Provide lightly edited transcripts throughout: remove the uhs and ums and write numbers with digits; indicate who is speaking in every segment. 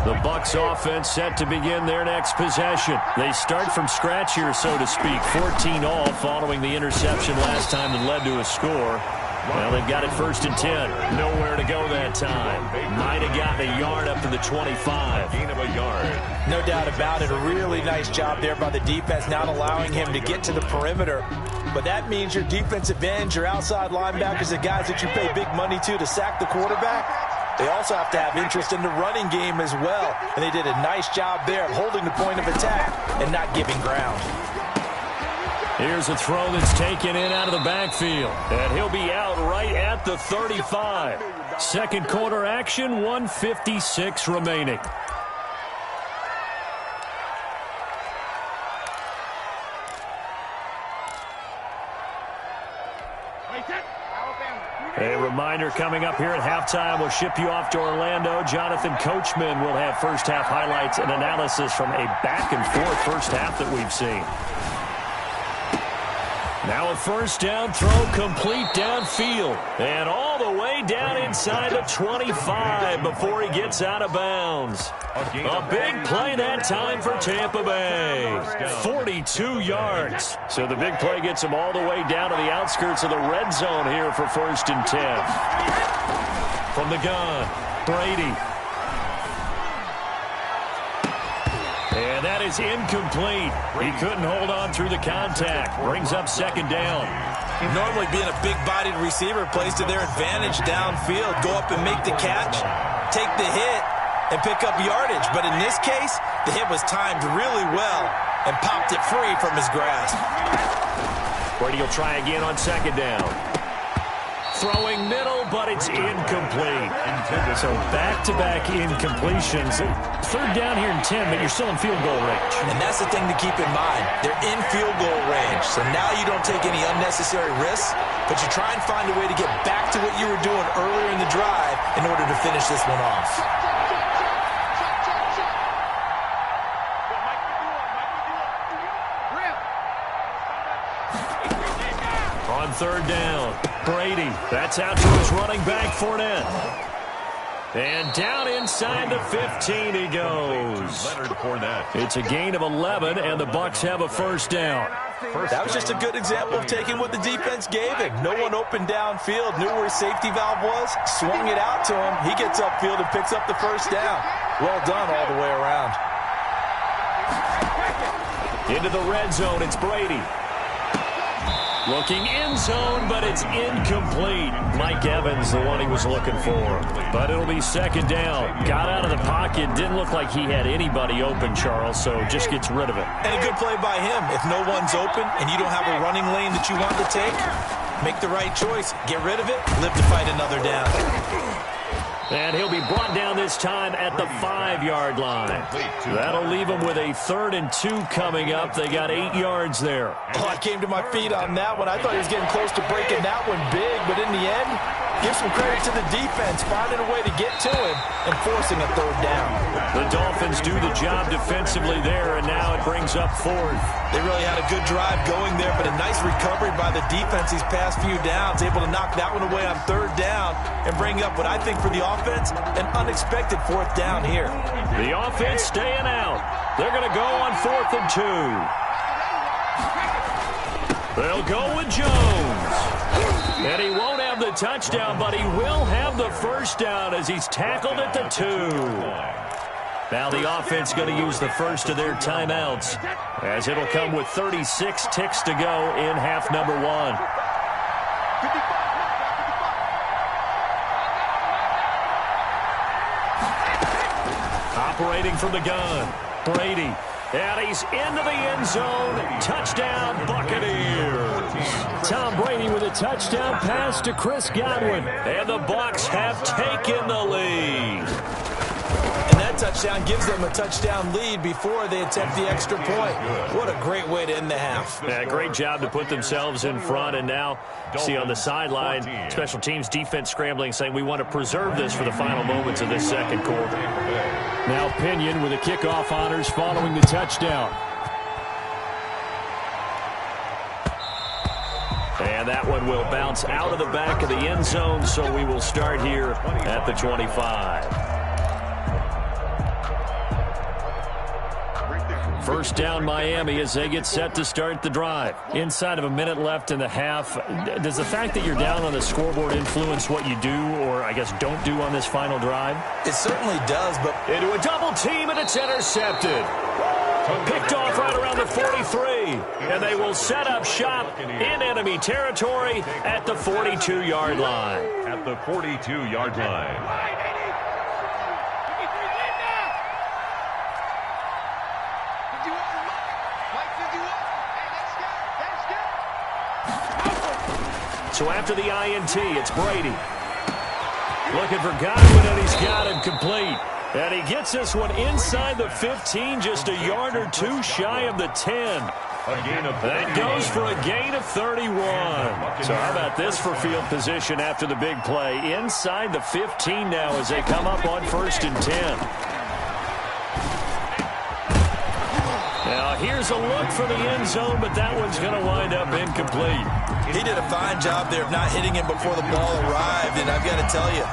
Speaker 1: The Bucs offense set to begin their next possession. They start from scratch here, so to speak. 14 all following the interception last time that led to a score. Well, they've got it 1st and 10. Nowhere to go that time. Might have gotten a yard up to the 25.
Speaker 2: Gain of a yard.
Speaker 3: No doubt about it. A really nice job there by the defense, not allowing him to get to the perimeter. But that means your defensive ends, your outside linebackers, the guys that you pay big money to sack the quarterback, they also have to have interest in the running game as well. And they did a nice job there of holding the point of attack and not giving ground.
Speaker 1: Here's a throw that's taken in out of the backfield. And he'll be out right at the 35. Second quarter action, 1:56 remaining. A reminder coming up here at halftime, we'll ship you off to Orlando. Jonathan Coachman will have first half highlights and analysis from a back-and-forth first half that we've seen. Now a first down throw complete downfield. And all the way down inside the 25 before he gets out of bounds. A big play that time for Tampa Bay. 42 yards. So the big play gets him all the way down to the outskirts of the red zone here for 1st and 10. From the gun, Brady. And that is incomplete. He couldn't hold on through the contact. Brings up 2nd down.
Speaker 3: Normally being a big-bodied receiver plays to their advantage downfield. Go up and make the catch, take the hit, and pick up yardage. But in this case, the hit was timed really well and popped it free from his grasp.
Speaker 1: Brady will try again on 2nd down. Throwing middle, but it's incomplete. So back-to-back incompletions. 3rd down here in 10, but you're still in field goal range.
Speaker 3: And that's the thing to keep in mind. They're in field goal range. So now you don't take any unnecessary risks, but you try and find a way to get back to what you were doing earlier in the drive in order to finish this one off.
Speaker 1: On 3rd down, Brady. That's out to his running back, Fournette. And down inside the 15 he goes.
Speaker 2: Leonard Fournette.
Speaker 1: It's a gain of 11, and the Bucs have a first down.
Speaker 3: That was just a good example of taking what the defense gave him. No one open downfield, knew where his safety valve was, swung it out to him. He gets upfield and picks up the first down. Well done all the way around.
Speaker 1: Into the red zone, it's Brady. Looking in zone, but it's incomplete. Mike Evans, the one he was looking for. But it'll be 2nd down. Got out of the pocket. Didn't look like he had anybody open, Charles, so just gets rid of it.
Speaker 3: And a good play by him. If no one's open and you don't have a running lane that you want to take, make the right choice. Get rid of it. Live to fight another down.
Speaker 1: And he'll be brought down this time at the 5-yard line. That'll leave him with a 3rd and 2 coming up. They got 8 yards there.
Speaker 3: Oh, I came to my feet on that one. I thought he was getting close to breaking that one big, but in the end, give some credit to the defense, finding a way to get to him and forcing a 3rd down.
Speaker 1: The Dolphins do the job defensively there, and now it brings up 4th.
Speaker 3: They really had a good drive going there, but a nice recovery by the defense these past few downs, able to knock that one away on 3rd down and bring up what I think for the offense, an unexpected 4th down here.
Speaker 1: The offense staying out. They're going to go on 4th and 2. They'll go with Jones. And he won't have the touchdown, but he will have the first down as he's tackled at the 2. Now the offense going to use the first of their timeouts, as it'll come with 36 ticks to go in half number 1. Operating from the gun, Brady. And he's into the end zone. Touchdown, Buccaneers. Tom Brady with a touchdown pass to Chris Godwin. And the Bucs have taken the lead.
Speaker 3: And that touchdown gives them a touchdown lead before they attempt the extra point. What a great way to end the half.
Speaker 1: Yeah, great job to put themselves in front. And now, see on the sideline, special teams defense scrambling, saying we want to preserve this for the final moments of this second quarter. Now Pinion with the kickoff honors following the touchdown. And that one will bounce out of the back of the end zone, so we will start here at the 25. First down Miami as they get set to start the drive. Inside of a minute left in the half, does the fact that you're down on the scoreboard influence what you do, or I guess don't do on this final drive?
Speaker 3: It certainly does, but
Speaker 1: into a double team, and it's intercepted. Picked off right around the 43, and they will set up shop in enemy territory at the 42-yard line.
Speaker 2: At the 42-yard line.
Speaker 1: So after the INT, it's Brady. Looking for Godwin, and he's got him complete. And he gets this one inside the 15, just a yard or two shy of the 10. That goes for a gain of 31. So how about this for field position after the big play? Inside the 15 now as they come up on 1st and 10. Now here's a look for the end zone, but that one's going to wind up incomplete.
Speaker 3: He did a fine job there of not hitting him before the ball arrived, and I've got to tell you,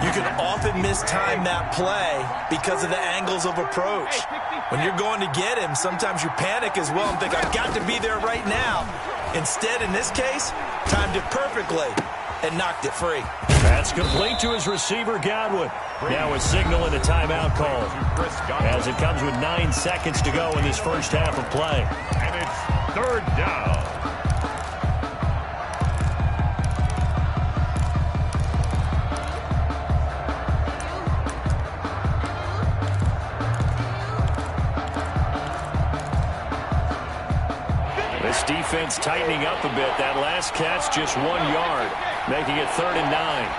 Speaker 3: you can often mistime that play because of the angles of approach. When you're going to get him, sometimes you panic as well and think, I've got to be there right now. Instead, in this case, timed it perfectly and knocked it free.
Speaker 1: That's complete to his receiver, Godwin. Now a signal and a timeout call as it comes with 9 seconds to go in this first half of play.
Speaker 2: And it's 3rd down.
Speaker 1: This defense tightening up a bit. That last catch just 1 yard, making it 3rd and 9.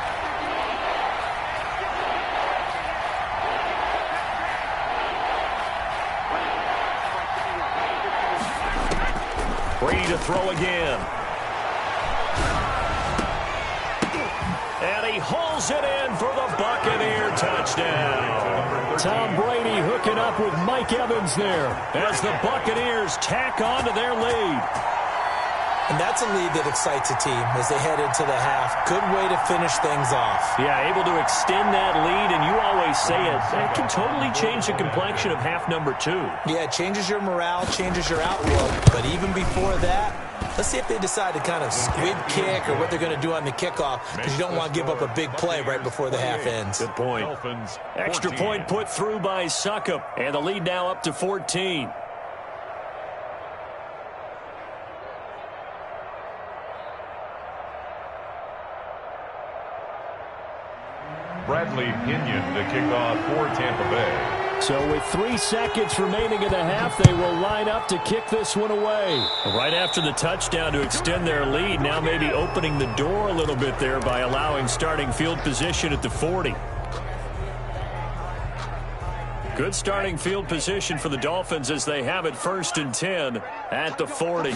Speaker 1: Brady to throw again. And he hauls it in for the Buccaneer touchdown. Tom Brady hooking up with Mike Evans there as the Buccaneers tack on to their lead.
Speaker 3: And that's a lead that excites a team as they head into the half. Good way to finish things off.
Speaker 1: Yeah, able to extend that lead, and you always say it can totally change the complexion of half number 2.
Speaker 3: Yeah, it changes your morale, changes your outlook. But even before that, let's see if they decide to kind of squib kick or what they're going to do on the kickoff, because you don't want to give up a big play right before the half ends.
Speaker 1: Good point. Extra point put through by Succop, and the lead now up to 14.
Speaker 2: Bradley Pinion to kick off for Tampa Bay.
Speaker 1: So with 3 seconds remaining in the half, they will line up to kick this one away. Right after the touchdown to extend their lead, now maybe opening the door a little bit there by allowing starting field position at the 40. Good starting field position for the Dolphins as they have it 1st and 10 at the 40.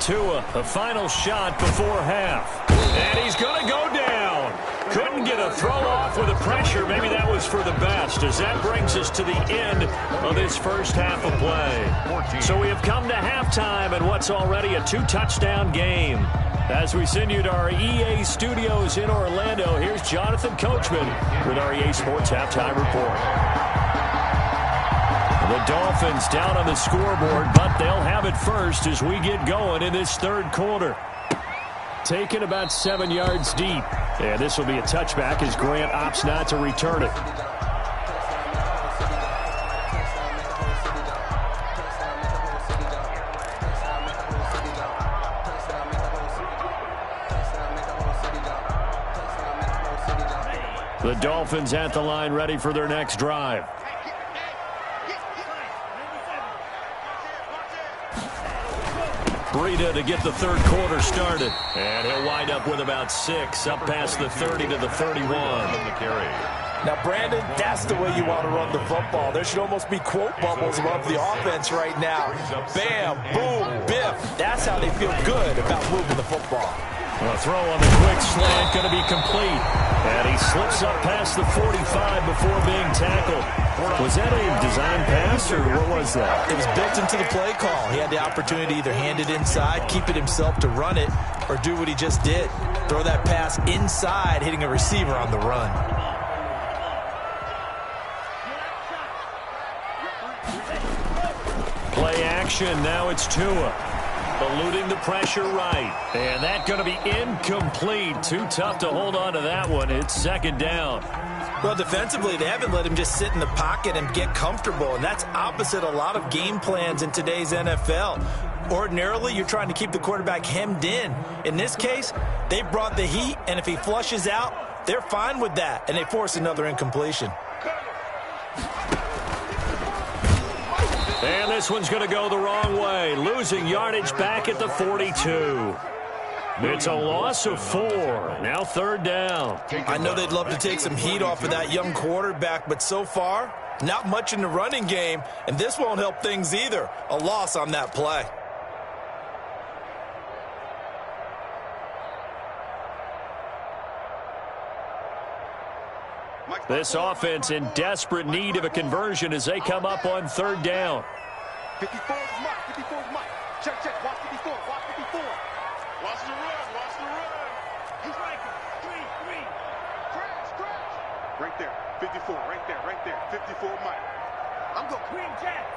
Speaker 1: Tua, a final shot before half. And he's going to go down. Couldn't get a throw off with the pressure. Maybe that was for the best, as that brings us to the end of this first half of play. So we have come to halftime in what's already a 2-touchdown game. As we send you to our EA studios in Orlando, here's Jonathan Coachman with our EA Sports Halftime Report. The Dolphins down on the scoreboard, but they'll have it first as we get going in this 3rd quarter. Taken about 7 yards deep. And this will be a touchback as Grant opts not to return it. The Dolphins at the line ready for their next drive. Breida to get the 3rd quarter started. And he'll wind up with about 6, up past the 30 to the 31.
Speaker 3: Now, Brandon, that's the way you want to run the football. There should almost be quote bubbles above the offense right now. Bam, boom, biff. That's how they feel good about moving the football.
Speaker 1: A throw on the quick slant, going to be complete. And he slips up past the 45 before being tackled. Was that a design pass, or what was that?
Speaker 3: It was built into the play call. He had the opportunity to either hand it inside, keep it himself to run it, or do what he just did. Throw that pass inside, hitting a receiver on the run.
Speaker 1: action. Now it's Tua. Eluding the pressure right. And that's going to be incomplete. Too tough to hold on to that one. It's second down.
Speaker 3: Well, defensively, they haven't let him just sit in the pocket and get comfortable, and that's opposite a lot of game plans in today's NFL. Ordinarily, you're trying to keep the quarterback hemmed in. In this case, they brought the heat, and if he flushes out, they're fine with that, and they force another incompletion.
Speaker 1: And this one's going to go the wrong way, losing yardage back at the 42. It's a loss of 4. Now third down.
Speaker 3: I know they'd love to take some heat off of that young quarterback, but so far, not much in the running game, and this won't help things either. A loss on that play.
Speaker 1: This offense in desperate need of a conversion as they come up on third down.
Speaker 4: 54 is Mike. 54 is Mike. Check, check. Watch 54. Watch 54. Watch the run. Watch the run. He's right there. 3. Crash, crash. Right there. 54. Right there. Right there. 54 Mike. I'm going Queen Jack.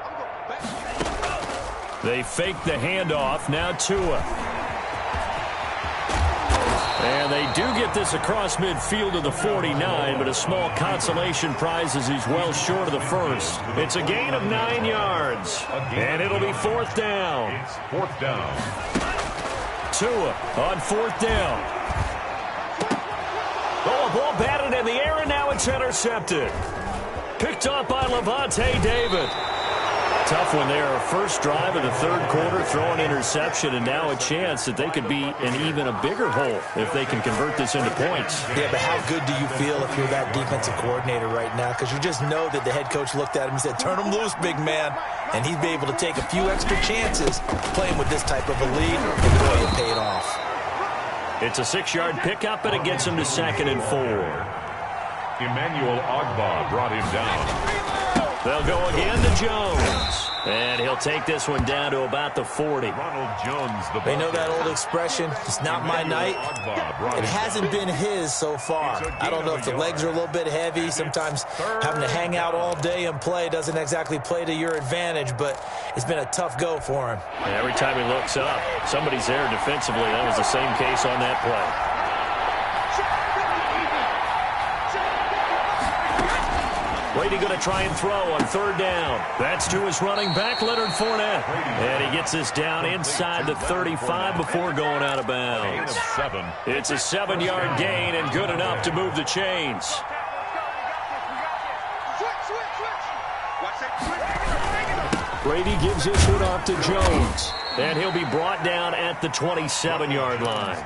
Speaker 4: I'm going back.
Speaker 1: They fake the handoff. Now Tua. And they do get this across midfield to the 49, but a small consolation prize as he's well short of the first. It's a gain of 9 yards, and it'll be fourth down.
Speaker 2: It's fourth down.
Speaker 1: Tua on fourth down. Oh, a ball batted in the air, and now it's intercepted. Picked off by Levante David. Tough one there. First drive of the third quarter, throwing interception, and now a chance that they could be in even a bigger hole if they can convert this into points.
Speaker 3: Yeah, but how good do you feel if you're that defensive coordinator right now? Because you just know that the head coach looked at him and said, turn him loose, big man. And he'd be able to take a few extra chances playing with this type of a lead, and boy, it paid off.
Speaker 1: It's a 6-yard pickup, and it gets him to 2nd and 4.
Speaker 2: Emmanuel Ogbah brought him down.
Speaker 1: They'll go again to Jones. And he'll take this one down to about the 40.
Speaker 2: Ronald Jones, the
Speaker 3: They know that old expression, it's not my night. It hasn't been his so far. I don't know if the legs are a little bit heavy. Sometimes having to hang out all day and play doesn't exactly play to your advantage, but it's been a tough go for him.
Speaker 1: And every time he looks up, somebody's there defensively. That was the same case on that play. Brady going to try and throw on third down. That's to his running back, Leonard Fournette. And he gets this down inside the 35 before going out of bounds. It's a 7-yard gain and good enough to move the chains. Brady gives this one off to Jones. And he'll be brought down at the 27-yard line.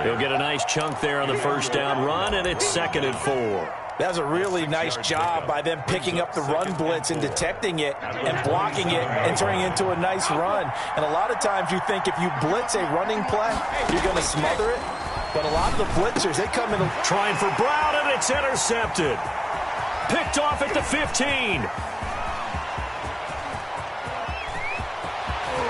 Speaker 1: He'll get a nice chunk there on the first down run, and it's 2nd and 4.
Speaker 3: That was a really nice job by them picking up the run blitz and detecting it and blocking it and turning it into a nice run. And a lot of times you think if you blitz a running play, you're going to smother it. But a lot of the blitzers, they come in.
Speaker 1: Trying for Brown, and it's intercepted. Picked off at the 15.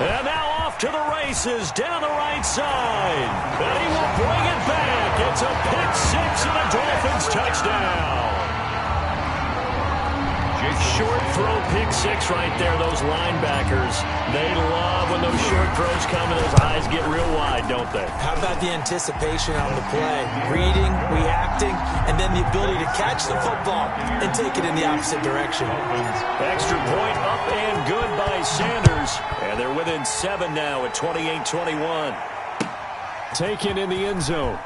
Speaker 1: And now off to the races down the right side. And he will bring it back. It's a pick six and a Dolphins touchdown. Short throw pick six right there. Those linebackers, they love when those short throws come and those eyes get real wide, don't they?
Speaker 3: How about the anticipation on the play? Reading, reacting, and then the ability to catch the football and take it in the opposite direction.
Speaker 1: Extra point up and good by Sanders. And they're within 7 now at 28-21. Taken in the end zone.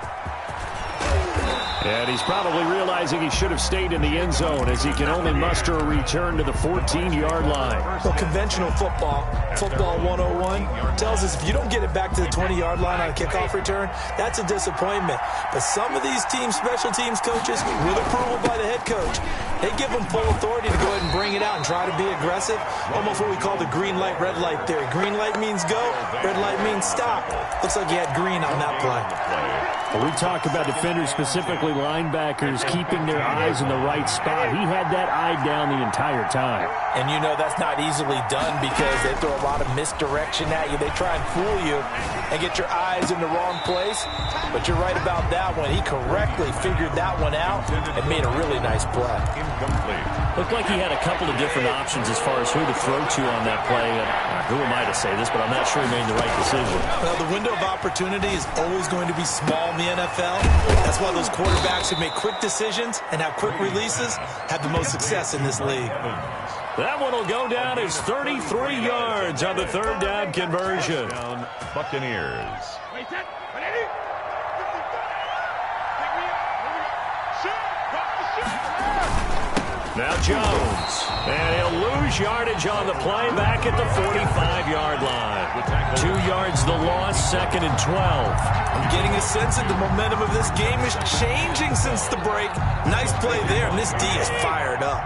Speaker 1: And he's probably realizing he should have stayed in the end zone as he can only muster a return to the 14-yard line.
Speaker 3: Well, conventional football 101, tells us if you don't get it back to the 20-yard line on a kickoff return, that's a disappointment. But some of these teams, special teams coaches, with approval by the head coach, they give them full authority to go ahead and bring it out and try to be aggressive, almost what we call the green light, red light theory. Green light means go, red light means stop. Looks like you had green on that play.
Speaker 1: Well, we talk about defenders, specifically linebackers, keeping their eyes in the right spot. He had that eye down the entire time.
Speaker 3: And you know that's not easily done because they throw a lot of misdirection at you. They try and fool you and get your eyes in the wrong place. But you're right about that one. He correctly figured that one out and made a really nice play.
Speaker 2: Incomplete.
Speaker 1: Looked like he had a couple of different options as far as who to throw to on that play. Who am I to say this, but I'm not sure he made the right decision.
Speaker 3: Well, the window of opportunity is always going to be small in the NFL. That's why those quarterbacks who make quick decisions and have quick releases have the most success in this league.
Speaker 1: That one will go down as 33 yards on the third down conversion.
Speaker 2: Down Buccaneers.
Speaker 1: Now Jones, and he'll lose yardage on the play back at the 45-yard line. 2 yards the loss, 2nd and 12.
Speaker 3: I'm getting a sense that the momentum of this game is changing since the break. Nice play there, and this D is fired up.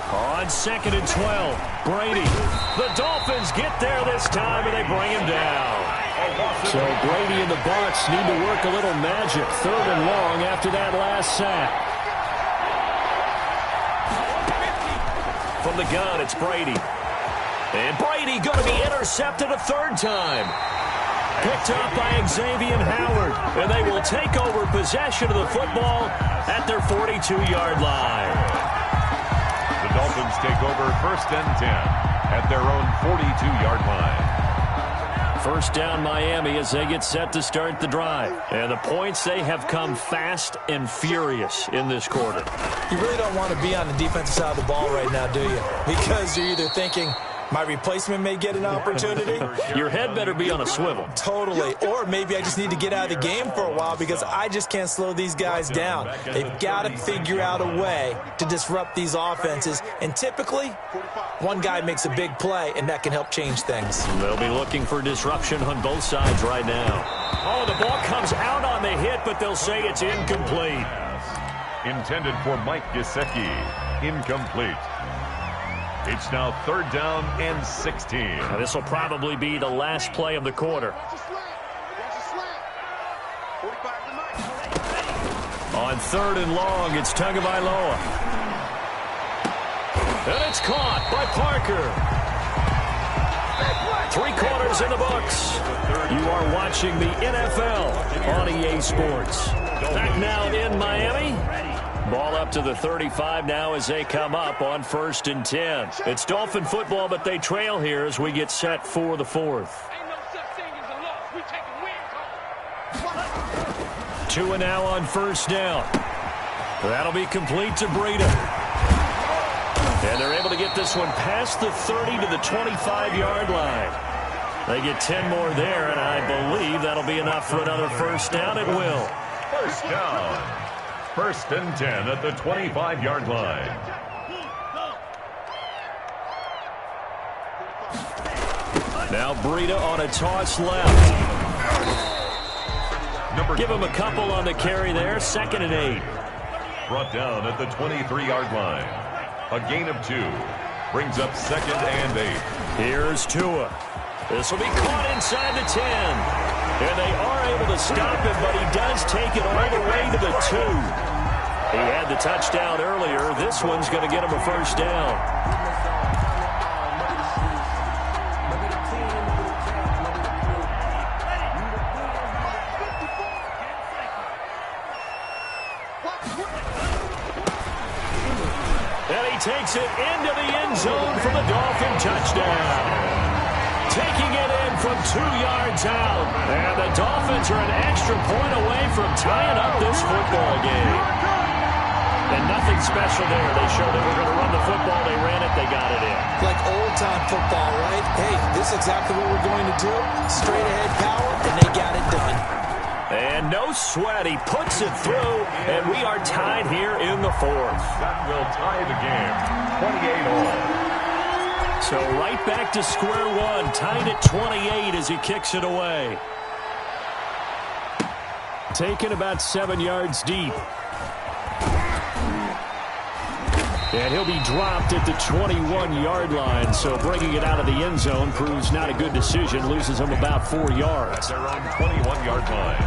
Speaker 1: On 2nd and 12, Brady. The Dolphins get there this time, and they bring him down. So Brady and the Bucs need to work a little magic. 3rd and long after that last sack. From the gun, it's Brady. And Brady going to be intercepted a 3rd time. Picked up by Xavier Howard. And they will take over possession of the football at their 42-yard line.
Speaker 2: The Dolphins take over 1st and 10 at their own 42-yard line.
Speaker 1: First down Miami as they get set to start the drive. And the points, they have come fast and furious in this quarter.
Speaker 3: You really don't want to be on the defensive side of the ball right now, do you? Because you're either thinking, my replacement may get an opportunity.
Speaker 1: Your head better be on a swivel.
Speaker 3: Totally. Or maybe I just need to get out of the game for a while because I just can't slow these guys down. They've got to figure out a way to disrupt these offenses. And typically, one guy makes a big play, and that can help change things.
Speaker 1: They'll be looking for disruption on both sides right now. Oh, the ball comes out on the hit, but they'll say it's incomplete.
Speaker 2: Intended for Mike Gesicki. Incomplete. It's now 3rd down and 16.
Speaker 1: Now, this will probably be the last play of the quarter. On 3rd and long, it's Tagovailoa. And it's caught by Parker. 3 quarters in the books. You are watching the NFL on EA Sports. Back now in Miami. Ball up to the 35 now as they come up on 1st and 10. It's Dolphin football, but they trail here as we get set for the 4th. 2 and now on 1st down. That'll be complete to Breida. And they're able to get this one past the 30 to the 25-yard line. They get 10 more there, and I believe that'll be enough for another 1st down. It will.
Speaker 2: 1st down. 1st and 10 at the 25-yard line.
Speaker 1: Now Breida on a toss left. Give him a couple on the carry there. 2nd and 8.
Speaker 2: Brought down at the 23-yard line. A gain of 2. Brings up 2nd and 8.
Speaker 1: Here's Tua. This will be caught inside the 10. And they are able to stop him, but he does take it all the way to the 2. He had the touchdown earlier. This one's going to get him a 1st down. And he takes it into the end zone for the Dolphin touchdown. Taking it in from 2 yards out. And the Dolphins are an extra point away from tying up this football game. And nothing special there. They showed that we're going to run the football. They ran it. They got it in.
Speaker 3: Like old-time football, right? Hey, this is exactly what we're going to do. Straight-ahead power, and they got it done.
Speaker 1: And no sweat. He puts it through, and we are tied here in the 4th.
Speaker 2: That will tie the game. 28 all.
Speaker 1: So right back to square one. Tied at 28 as he kicks it away. Taken about 7 yards deep. And he'll be dropped at the 21-yard line, so bringing it out of the end zone proves not a good decision. Loses him about 4 yards.
Speaker 2: At their own 21-yard line.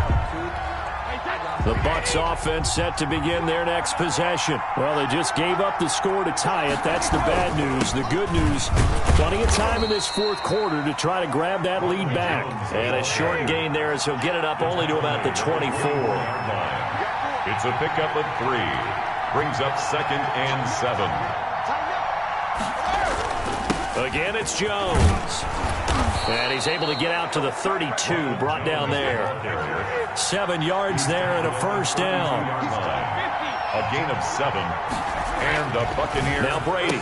Speaker 1: The Bucs offense set to begin their next possession. Well, they just gave up the score to tie it. That's the bad news. The good news, plenty of time in this fourth quarter to try to grab that lead back. And a short gain there as he'll get it up only to about the 24.
Speaker 2: It's a pickup of 3. Brings up 2nd and 7.
Speaker 1: Again, it's Jones. And he's able to get out to the 32, brought down there. 7 yards there and a first down.
Speaker 2: A gain of 7. And the Buccaneers.
Speaker 1: Now Brady.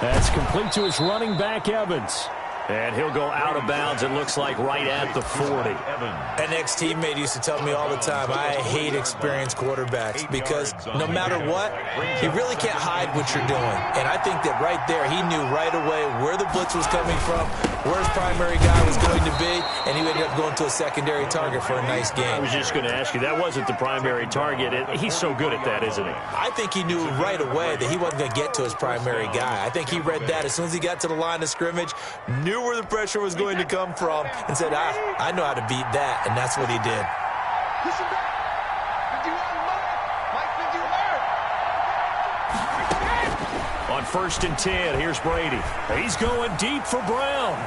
Speaker 1: That's complete to his running back, Evans. And he'll go out of bounds, it looks like, right at the 40.
Speaker 3: An ex-teammate used to tell me all the time, I hate experienced quarterbacks because no matter what, you really can't hide what you're doing. And I think that right there, he knew right away where the blitz was coming from, where his primary guy was going to be, and he ended up going to a secondary target for a nice game.
Speaker 1: I was just going to ask you, that wasn't the primary target. He's so good at that, isn't he?
Speaker 3: I think he knew right away that he wasn't going to get to his primary guy. I think he read that as soon as he got to the line of scrimmage, knew where the pressure was going to come from, and said, I know how to beat that, and that's what he did.
Speaker 1: On 1st and 10, here's Brady. He's going deep for Brown.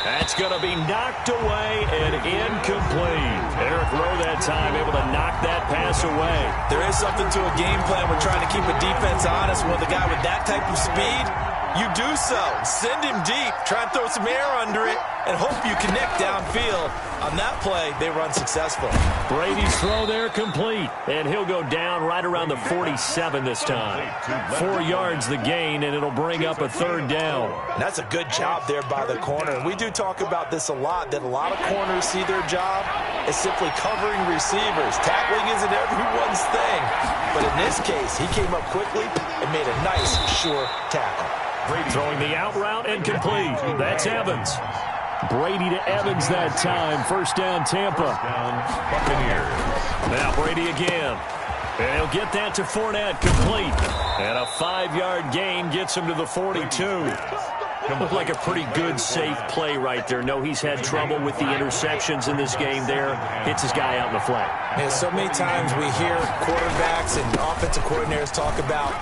Speaker 1: That's going to be knocked away and incomplete. Eric Rowe that time able to knock that pass away.
Speaker 3: There is something to a game plan. We're trying to keep a defense honest. With a guy with that type of speed, you do so. Send him deep. Try and throw some air under it and hope you connect downfield. On that play, they were unsuccessful.
Speaker 1: Brady's throw there complete, and he'll go down right around the 47 this time. 4 yards the gain, and it'll bring up a 3rd down.
Speaker 3: And that's a good job there by the corner. And we do talk about this a lot, that a lot of corners see their job as simply covering receivers. Tackling isn't everyone's thing. But in this case, he came up quickly and made a nice, sure tackle.
Speaker 1: Brady throwing the out route and complete. That's Evans. Brady to Evans that time. First down, Tampa.
Speaker 2: Buccaneers.
Speaker 1: Now Brady again. And he'll get that to Fournette, complete. And a 5-yard gain gets him to the 42. Looked like a pretty good, safe play right there. No, he's had trouble with the interceptions in this game there. Hits his guy out in the flat.
Speaker 3: Yeah, so many times we hear quarterbacks and offensive coordinators talk about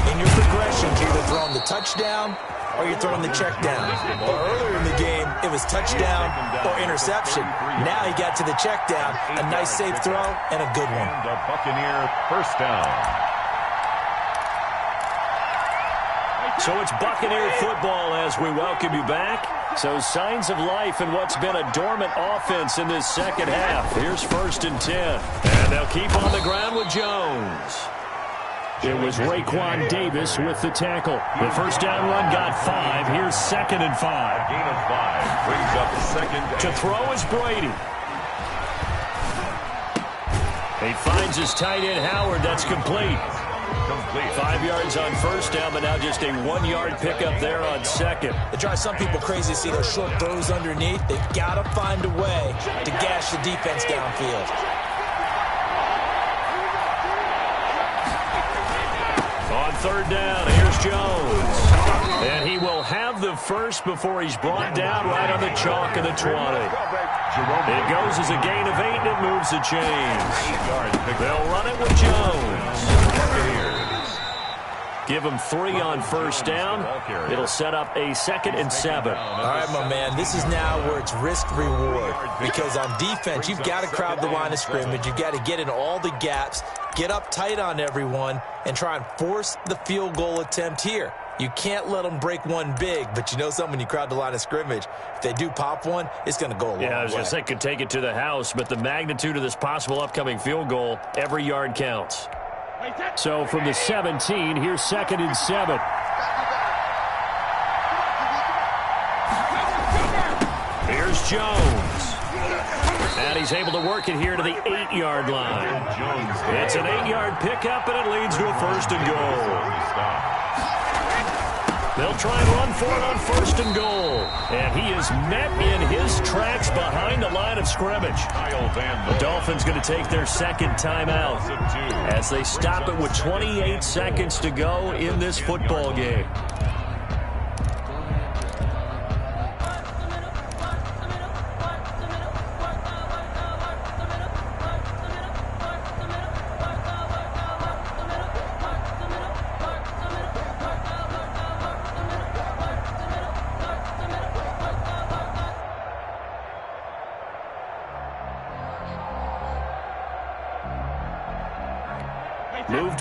Speaker 3: in your progressions, you're either throwing the touchdown or you're throwing the check down. But earlier in the game, it was touchdown or interception. Now he got to the check down. A nice safe throw and a good one.
Speaker 2: The Buccaneer first down.
Speaker 1: So it's Buccaneer football as we welcome you back. So signs of life in what's been a dormant offense in this second half. Here's 1st and 10. And they'll keep on the ground with Jones. It was Raekwon Davis with the tackle. The first down run got 5. Here's 2nd and 5.
Speaker 2: Gain of 5 brings up 2nd.
Speaker 1: To throw is Brady. He finds his tight end Howard. That's complete. 5 yards on first down, but now just a 1-yard pickup there on 2nd.
Speaker 3: It drives some people crazy to see those short throws underneath. They've got to find a way to gash the defense downfield.
Speaker 1: On 3rd down, here's Jones. And he will have the first before he's brought down right on the chalk of the 20. It goes as a gain of 8, and it moves the chains. They'll run it with Jones. Give him 3 on first down. It'll set up a 2nd and 7.
Speaker 3: All right, my man, this is now where it's risk-reward. Because on defense, you've got to crowd the line of scrimmage. You've got to get in all the gaps, get up tight on everyone, and try and force the field goal attempt here. You can't let them break one big, but you know something, when you crowd the line of scrimmage, if they do pop one, it's going to go a long way.
Speaker 1: Yeah, I was going to say, could take it to the house, but the magnitude of this possible upcoming field goal, every yard counts. So from the 17, here's 2nd and 7. Here's Jones. And he's able to work it here to the 8-yard line. It's an 8-yard pickup, and it leads to a 1st and goal. They'll try and run for it on 1st and goal. And he is met in his tracks behind the line of scrimmage. The Dolphins going to take their 2nd timeout as they stop it with 28 seconds to go in this football game.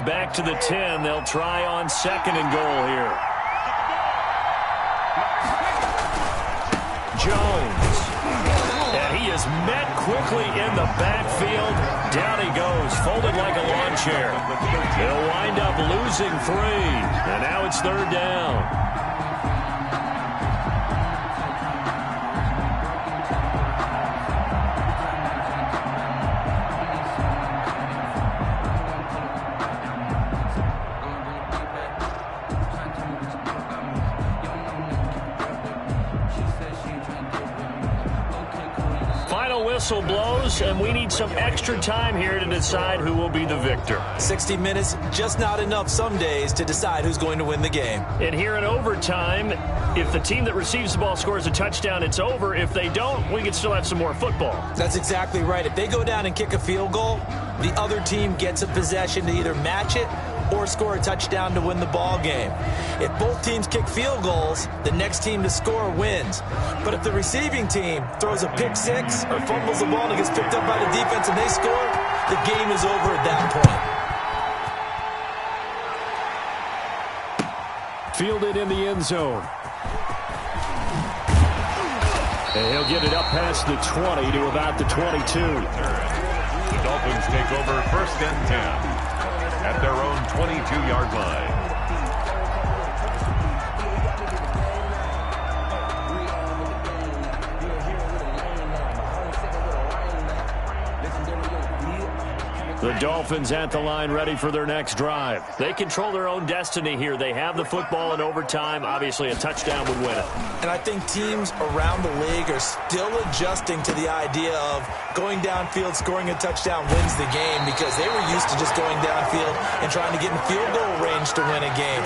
Speaker 1: back to the 10. They'll try on 2nd and goal here. Jones. And he is met quickly in the backfield. Down he goes, folded like a lawn chair. They'll wind up losing 3. And now it's 3rd down. Whistle blows, and we need some extra time here to decide who will be the victor.
Speaker 3: 60 minutes, just not enough some days to decide who's going to win the game.
Speaker 1: And here in overtime, if the team that receives the ball scores a touchdown, it's over. If they don't, we can still have some more football.
Speaker 3: That's exactly right. If they go down and kick a field goal, the other team gets a possession to either match it or score a touchdown to win the ball game. If both teams kick field goals, the next team to score wins. But if the receiving team throws a pick 6 or fumbles the ball and it gets picked up by the defense and they score, the game is over at that
Speaker 1: point. Fielded in the end zone. And he'll get it up past the 20 to about the 22.
Speaker 2: The Dolphins take over 1st and 10. At their own 22-yard line.
Speaker 1: The Dolphins at the line ready for their next drive. They control their own destiny here. They have the football in overtime. Obviously, a touchdown would win it.
Speaker 3: And I think teams around the league are still adjusting to the idea of going downfield, scoring a touchdown wins the game, because they were used to just going downfield and trying to get in field goal range to win a game.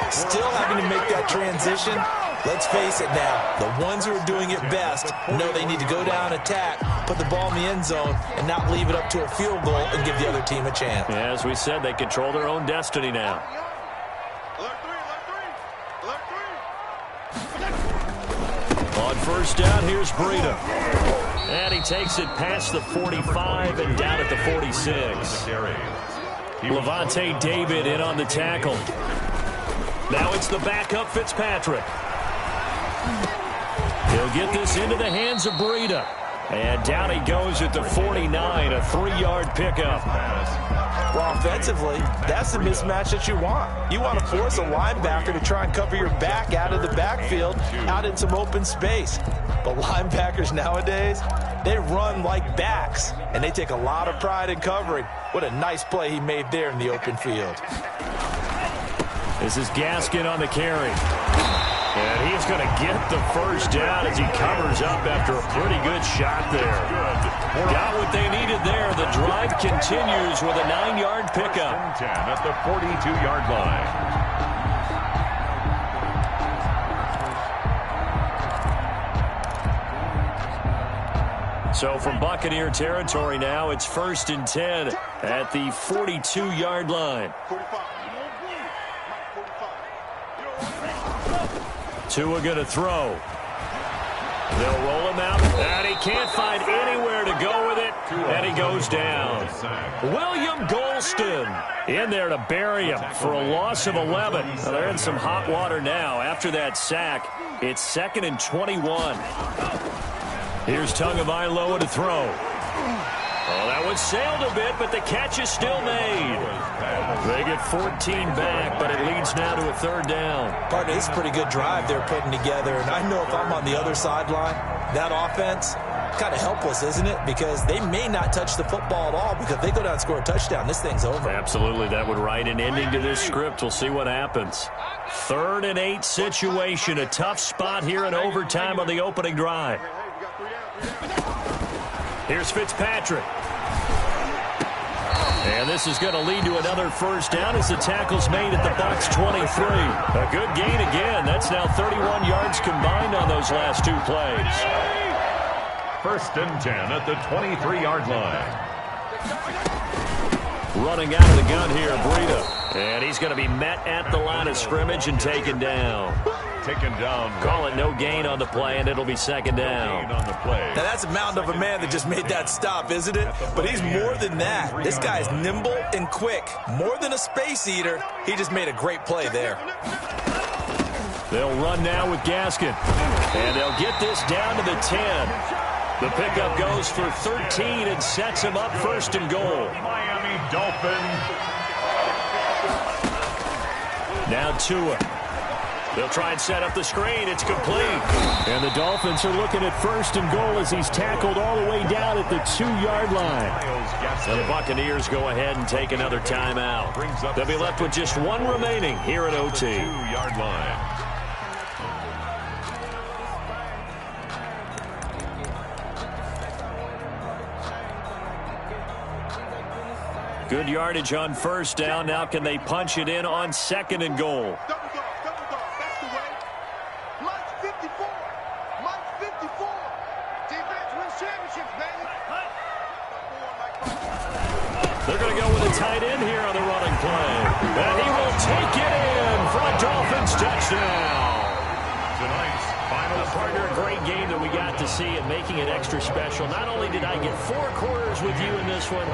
Speaker 3: Still having to make that transition. Let's face it now, the ones who are doing it best know they need to go down, attack, put the ball in the end zone, and not leave it up to a field goal and give the other team a chance.
Speaker 1: Yeah, as we said, they control their own destiny now. On 1st down, here's Breida. And he takes it past the 45 and down at the 46. Levante David in on the tackle. Now it's the backup Fitzpatrick. He'll get this into the hands of Breida. And down he goes at the 49, a 3-yard pickup.
Speaker 3: Well, offensively, that's the mismatch that you want. You want to force a linebacker to try and cover your back out of the backfield, out in some open space. But linebackers nowadays, they run like backs, and they take a lot of pride in covering. What a nice play he made there in the open field.
Speaker 1: This is Gaskin on the carry. And he's going to get the 1st down as he covers up after a pretty good shot there. Got what they needed there. The drive continues with a 9-yard pickup.
Speaker 2: 10 at the 42-yard line.
Speaker 1: So from Buccaneer territory now, it's 1st and 10 at the 42-yard line. Tua going to throw. They'll roll him out, and he can't find anywhere to go with it, and he goes down. William Golston in there to bury him for a loss of 11. Well, they're in some hot water now. After that sack, it's 2nd and 21. Here's Tagovailoa to throw. Oh, that one sailed a bit, but the catch is still made. They get 14 back, but it leads now to a 3rd down.
Speaker 3: Partner, it's a pretty good drive they're putting together, and I know if I'm on the other sideline, that offense, kind of helpless, isn't it? Because they may not touch the football at all, because if they go down and score a touchdown, this thing's over.
Speaker 1: Absolutely, that would write an ending to this script. We'll see what happens. 3rd and 8 situation, a tough spot here in overtime on the opening drive. Here's Fitzpatrick. And this is going to lead to another 1st down as the tackle's made at the Bucs 23. A good gain again. That's now 31 yards combined on those last 2 plays.
Speaker 2: 1st and 10 at the 23-yard line.
Speaker 1: Running out of the gun here, Breida. And he's going to be met at the line of scrimmage and taken down.
Speaker 2: Taken down.
Speaker 1: Call it no gain on the play, and it'll be second down.
Speaker 2: On the play.
Speaker 3: Now, that's a mountain of a man that just made that stop, isn't it? But he's more than that. This guy's nimble and quick. More than a space eater. He just made a great play there.
Speaker 1: They'll run now with Gaskin. And they'll get this down to the 10. The pickup goes for 13 and sets him up first and goal.
Speaker 2: Miami Dolphins.
Speaker 1: Now Tua. They'll try and set up the screen. It's complete. And the Dolphins are looking at first and goal as he's tackled all the way down at the 2-yard line. And the Buccaneers go ahead and take another timeout. They'll be left with just one remaining here at OT.
Speaker 2: 2-yard line.
Speaker 1: Good yardage on first down. Now can they punch it in on second and goal?
Speaker 4: Double dog. That's the way. Mike's 54. Mike's 54. Defense wins championships, baby.
Speaker 1: They're going to go with a tight end here on the running play. And he will take it in for a Dolphins touchdown.
Speaker 2: Tonight's final
Speaker 1: Partner, a great game that we got to see and making it extra special. Not only did I get 4 quarters with you in this one,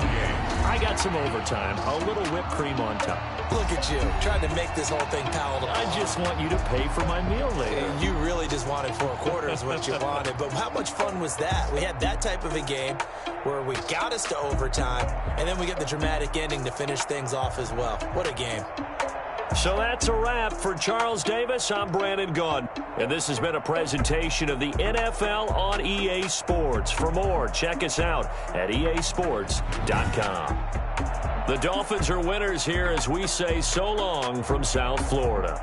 Speaker 1: I got some overtime, a little whipped cream on top.
Speaker 3: Look at you, trying to make this whole thing palatable.
Speaker 1: I just want you to pay for my meal later.
Speaker 3: You really just wanted 4 quarters, what you wanted. But how much fun was that? We had that type of a game where we got us to overtime, and then we get the dramatic ending to finish things off as well. What a game.
Speaker 1: So that's a wrap for Charles Davis. I'm Brandon Gunn. And this has been a presentation of the NFL on EA Sports. For more, check us out at easports.com. The Dolphins are winners here as we say so long from South Florida.